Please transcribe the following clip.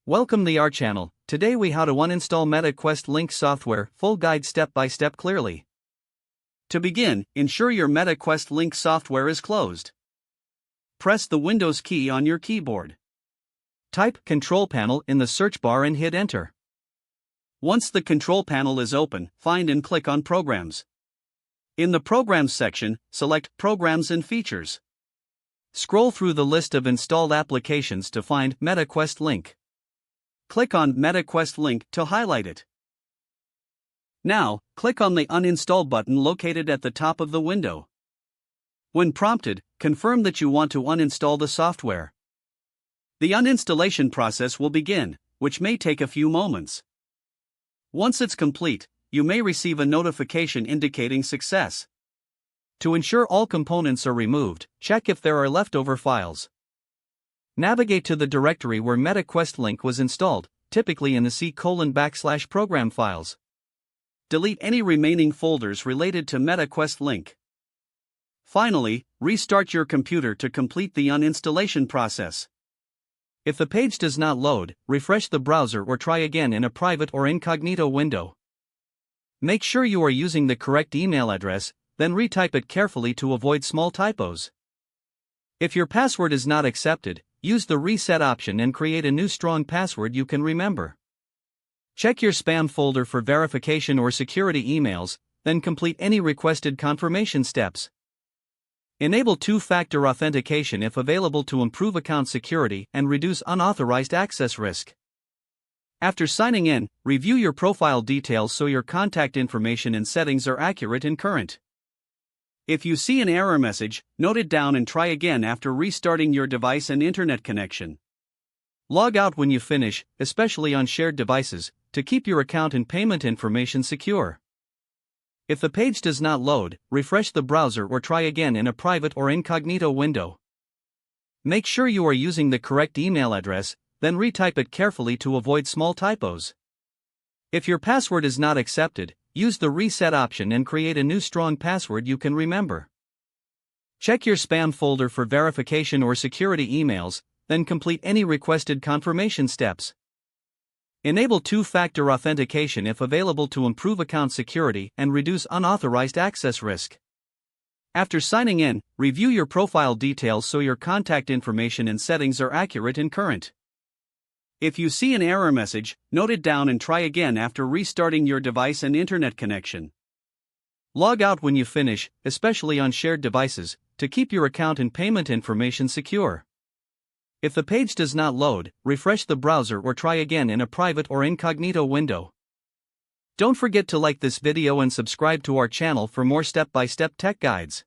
Welcome to our channel. Today we how to uninstall MetaQuest Link software, full guide step by step clearly. To begin, ensure your MetaQuest Link software is closed. Press the Windows key on your keyboard. Type Control Panel in the search bar and hit Enter. Once the control panel is open, find and click on Programs. In the Programs section, select Programs and Features. Scroll through the list of installed applications to find MetaQuest Link. Click on MetaQuest Link to highlight it. Now, click on the Uninstall button located at the top of the window. When prompted, confirm that you want to uninstall the software. The uninstallation process will begin, which may take a few moments. Once it's complete, you may receive a notification indicating success. To ensure all components are removed, check if there are leftover files. Navigate to the directory where MetaQuest Link was installed, typically in the C:\program files. Delete any remaining folders related to MetaQuest Link. Finally, restart your computer to complete the uninstallation process. If the page does not load, refresh the browser or try again in a private or incognito window. Make sure you are using the correct email address, then retype it carefully to avoid small typos. If your password is not accepted, use the reset option and create a new strong password you can remember. Check your spam folder for verification or security emails, then complete any requested confirmation steps. Enable two-factor authentication if available to improve account security and reduce unauthorized access risk. After signing in, review your profile details so your contact information and settings are accurate and current. If you see an error message, note it down and try again after restarting your device and internet connection. Log out when you finish, especially on shared devices, to keep your account and payment information secure. If the page does not load, refresh the browser or try again in a private or incognito window. Make sure you are using the correct email address, then retype it carefully to avoid small typos. If your password is not accepted, use the reset option and create a new strong password you can remember. Check your spam folder for verification or security emails, then complete any requested confirmation steps. Enable two-factor authentication if available to improve account security and reduce unauthorized access risk. After signing in, review your profile details so your contact information and settings are accurate and current. If you see an error message, note it down and try again after restarting your device and internet connection. Log out when you finish, especially on shared devices, to keep your account and payment information secure. If the page does not load, refresh the browser or try again in a private or incognito window. Don't forget to like this video and subscribe to our channel for more step-by-step tech guides.